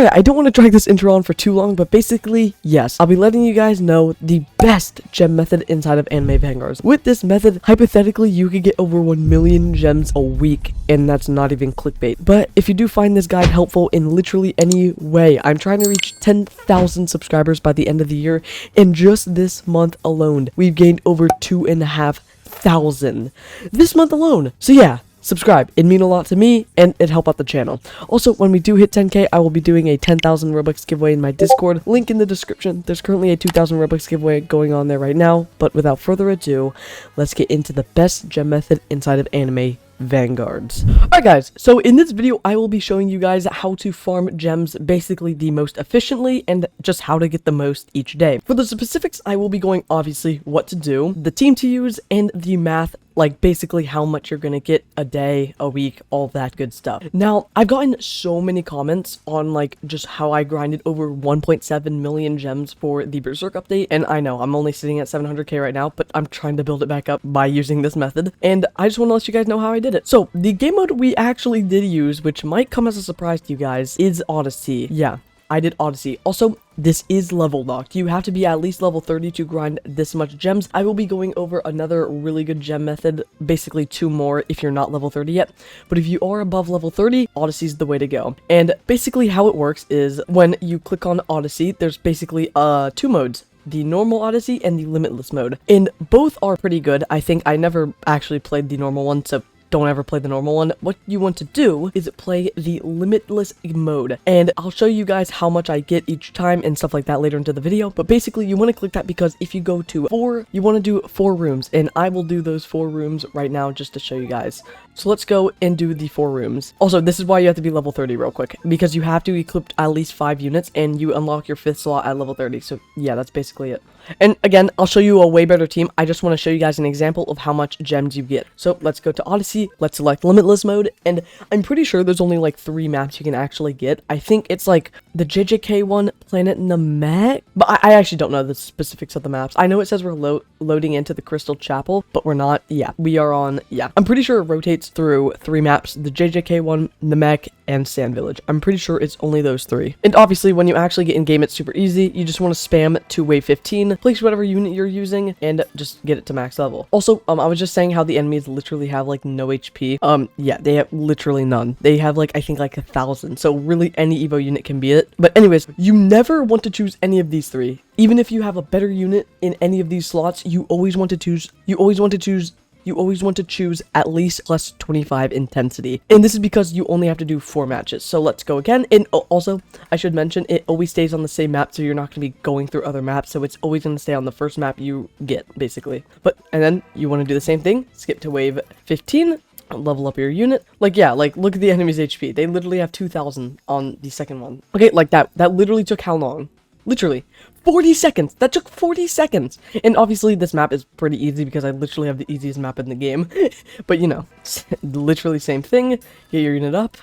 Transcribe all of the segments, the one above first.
Alright, I don't want to drag this intro on for too long, but basically, yes, I'll be letting you guys know the best gem method inside of Anime Vanguards. With this method, hypothetically, you could get over 1 million gems a week, and that's not even clickbait. But if you do find this guide helpful in literally any way, I'm trying to reach 10,000 subscribers by the end of the year, and just this month alone, we've gained over 2,500 this month alone. So yeah, subscribe. It'd mean a lot to me, and it'd help out the channel. Also, when we do hit 10k, I will be doing a 10,000 Robux giveaway in my Discord. Link in the description. There's currently a 2,000 Robux giveaway going on there right now. But without further ado, let's get into the best gem method inside of Anime Vanguards. Alright guys, so in this video I will be showing you guys how to farm gems basically the most efficiently and just how to get the most each day. For the specifics, I will be going obviously what to do, the team to use, and the math, like basically how much you're gonna get a day, a week, all that good stuff. Now, I've gotten so many comments on like just how I grinded over 1.7 million gems for the Berserk update, and I know I'm only sitting at 700k right now, but I'm trying to build it back up by using this method, and I just want to let you guys know how I did it. So, the game mode we actually did use, which might come as a surprise to you guys, is Odyssey. Yeah, I did Odyssey. Also, this is level locked. You have to be at least level 30 to grind this much gems. I will be going over another really good gem method, basically 2 more if you're not level 30 yet. But if you are above level 30, Odyssey's the way to go. And basically how it works is when you click on Odyssey, there's basically 2 modes. The normal Odyssey and the limitless mode. And both are pretty good. I think I never actually played the normal one, so don't ever play the normal one. What you want to do is play the limitless mode, and I'll show you guys how much I get each time and stuff like that later into the video. But basically you want to click that because if you go to 4, you want to do 4 rooms, and I will do those 4 rooms right now just to show you guys. So let's go and do the 4 rooms. Also, this is why you have to be level 30 real quick, because you have to equip at least 5 units and you unlock your 5th slot at level 30. So yeah, that's basically it. And again, I'll show you a way better team. I just want to show you guys an example of how much gems you get. So let's go to Odyssey, let's select limitless mode, and I'm pretty sure there's only like 3 maps you can actually get. I think it's like the JJK one, Planet Namek, but I actually don't know the specifics of the maps. I know it says we're loading into the Crystal Chapel, but we're not. Yeah, we are on, yeah. I'm pretty sure it rotates through 3 maps, the JJK one, Namek, and Sand Village. I'm pretty sure it's only those 3. And obviously, when you actually get in game, it's super easy. You just want to spam to wave 15, place whatever unit you're using, and just get it to max level. Also, I was just saying how the enemies literally have like no HP. Yeah, they have literally none. They have like, I think like 1,000. So really any Evo unit can beat it. But anyways, you never want to choose any of these 3. Even if you have a better unit in any of these slots, you always want to choose at least plus 25 intensity. And this is because you only have to do 4 matches. So let's go again. And also, I should mention, it always stays on the same map, so you're not going to be going through other maps. So it's always going to stay on the first map you get, basically. And then you want to do the same thing. Skip to wave 15. Level up your unit. Like, yeah, like, look at the enemy's HP. They literally have 2,000 on the second one. Okay, like that literally took how long? Literally 40 seconds. That took 40 seconds. And obviously this map is pretty easy because I literally have the easiest map in the game. But you know, literally same thing. Get your unit up.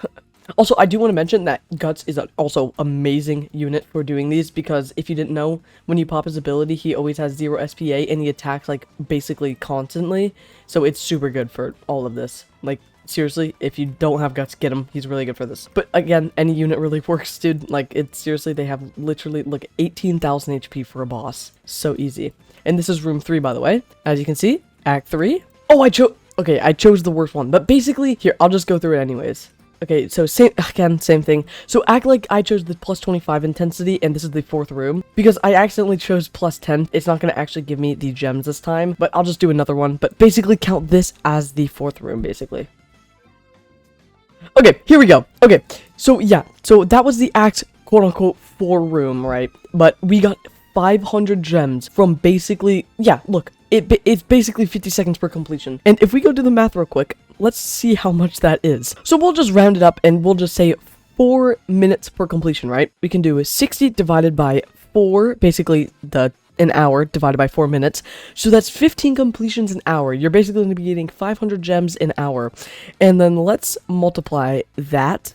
Also, I do want to mention that Guts is also amazing unit for doing these, because if you didn't know, when you pop his ability, he always has 0 SPA and he attacks like basically constantly. So it's super good for all of this. Like, seriously, if you don't have Guts, get him. He's really good for this. But again, any unit really works, dude. Like, it's seriously, they have literally like 18,000 HP for a boss. So easy. And this is room 3, by the way. As you can see, Act 3. Oh, I chose the worst one. But basically, here, I'll just go through it anyways. Okay, so same thing. So act like I chose the plus 25 intensity, and this is the 4th room. Because I accidentally chose plus 10, it's not going to actually give me the gems this time. But I'll just do another one. But basically count this as the 4th room, basically. Okay, here we go. Okay, so yeah, so that was the act, quote-unquote, 4 room, right? But we got 500 gems from basically, yeah, look, it's basically 50 seconds per completion. And if we go do the math real quick, let's see how much that is. So we'll just round it up and we'll just say 4 minutes per completion, right? We can do 60 divided by 4, basically an hour divided by 4 minutes. So that's 15 completions an hour. You're basically going to be getting 500 gems an hour. And then let's multiply that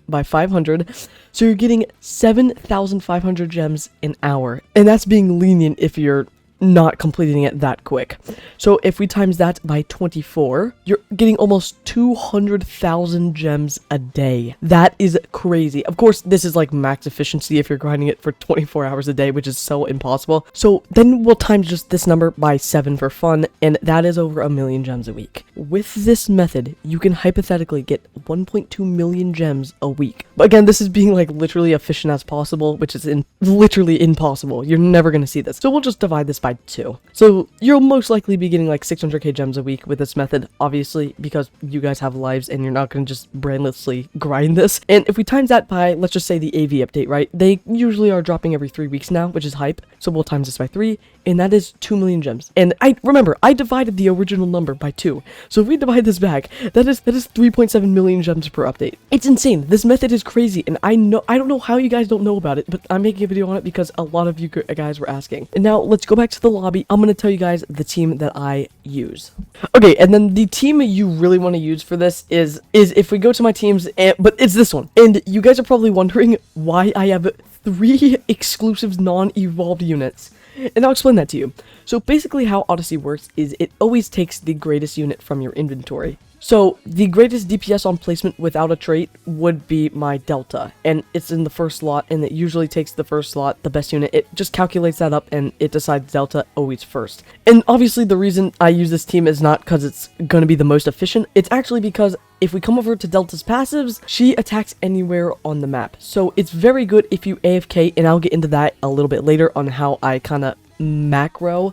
by 500. So you're getting 7,500 gems an hour. And that's being lenient if you're not completing it that quick. So if we times that by 24, you're getting almost 200,000 gems a day. That is crazy. Of course, this is like max efficiency if you're grinding it for 24 hours a day, which is so impossible. So then we'll times just this number by 7 for fun, and that is over 1 million gems a week. With this method, you can hypothetically get 1.2 million gems a week. But again, this is being like literally efficient as possible, which is literally impossible. You're never going to see this. So we'll just divide this by 2. So you'll most likely be getting like 600k gems a week with this method, obviously, because you guys have lives and you're not going to just brainlessly grind this. And if we times that by, let's just say the AV update, right? They usually are dropping every 3 weeks now, which is hype. So we'll times this by 3, and that is 2 million gems. And remember, I divided the original number by 2. So if we divide this back, that is 3.7 million gems per update. It's insane. This method is crazy, and I don't know how you guys don't know about it, but I'm making a video on it because a lot of you guys were asking. And now let's go back to the lobby. I'm going to tell you guys the team that I use. Okay, and then the team you really want to use for this is if we go to my teams, but it's this one. And you guys are probably wondering why I have 3 exclusive non-evolved units. And I'll explain that to you. So basically how Odyssey works is it always takes the greatest unit from your inventory. So the greatest DPS on placement without a trait would be my Delta, and it's in the first slot, and it usually takes the first slot, the best unit. It just calculates that up, and it decides Delta always first. And obviously the reason I use this team is not because it's going to be the most efficient. It's actually because if we come over to Delta's passives, she attacks anywhere on the map. So it's very good if you AFK, and I'll get into that a little bit later on how I kind of macro.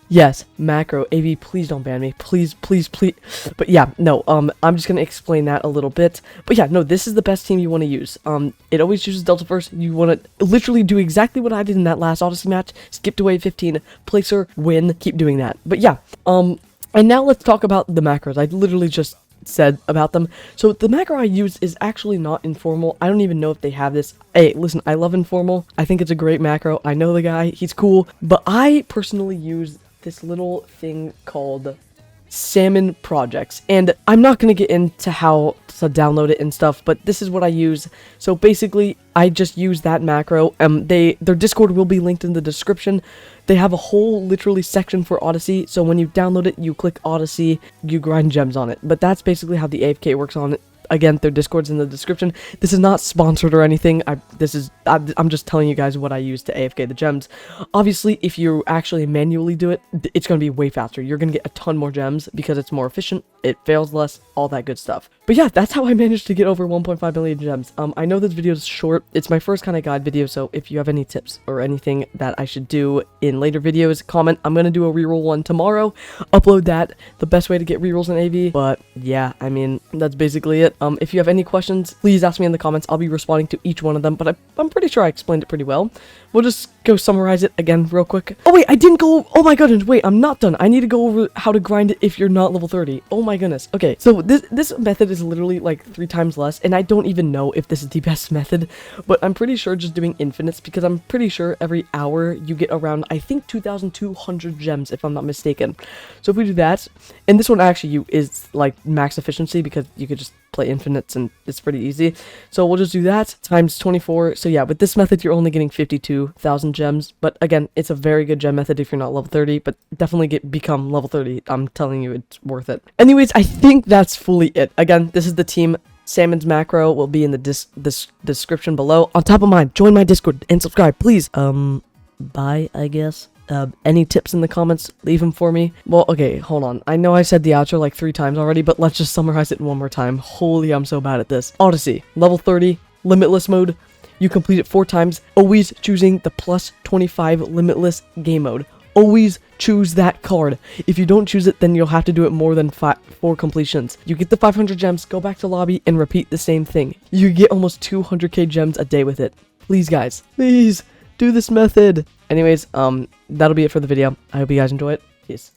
Yes, macro. AV, please don't ban me. Please, please, please. But yeah, no, I'm just gonna explain that a little bit. But yeah, no, this is the best team you want to use. It always chooses Delta first. You want to literally do exactly what I did in that last Odyssey match. Skip to wave 15, placer, win, keep doing that. But yeah, and now let's talk about the macros. I literally just said about them. So the macro I use is actually not informal. I don't even know if they have this. Hey, listen, I love informal. I think it's a great macro. I know the guy, he's cool. But I personally use this little thing called Salmon Projects, and I'm not going to get into how to download it and stuff, but this is what I use. So basically I just use that macro. Their Discord will be linked in the description. They have a whole literally section for Odyssey, so when you download it, you click Odyssey, you grind gems on it. But that's basically how the AFK works on it. Again, their Discord's in the description. This is not sponsored or anything. I'm just telling you guys what I use to AFK the gems. Obviously, if you actually manually do it, it's going to be way faster. You're going to get a ton more gems because it's more efficient. It fails less, all that good stuff. But yeah, that's how I managed to get over 1.5 million gems. I know this video is short. It's my first kind of guide video, so if you have any tips or anything that I should do in later videos, comment. I'm going to do a reroll one tomorrow. Upload that. The best way to get rerolls in AV. But yeah, I mean, that's basically it. If you have any questions, please ask me in the comments. I'll be responding to each one of them, but I'm pretty sure I explained it pretty well. We'll just go summarize it again real quick. Oh wait, I didn't go. Oh my goodness, wait, I'm not done. I need to go over how to grind it if you're not level 30. Oh my goodness. Okay, so this method is literally like 3 times less, and I don't even know if this is the best method, but I'm pretty sure just doing infinites, because I'm pretty sure every hour you get around, I think, 2,200 gems, if I'm not mistaken. So if we do that, and this one actually is like max efficiency because you could just play infinites and it's pretty easy. So we'll just do that times 24. So yeah, with this method, you're only getting 52,000 gems. But again, it's a very good gem method if you're not level 30, but definitely become level 30. I'm telling you, it's worth it. Anyways, I think that's fully it. Again, this is the team. Salmon's macro will be in the description below. On top of mine, join my Discord and subscribe, please. Bye, I guess. Any tips in the comments, leave them for me. Well, okay, hold on. I know I said the outro like 3 times already, but let's just summarize it one more time. Holy, I'm so bad at this. Odyssey, level 30, limitless mode. You complete it 4 times, always choosing the plus 25 limitless game mode. Always choose that card. If you don't choose it, then you'll have to do it more than 4 completions. You get the 500 gems, go back to lobby, and repeat the same thing. You get almost 200k gems a day with it. Please, guys, please do this method. Anyways, that'll be it for the video. I hope you guys enjoy it. Peace.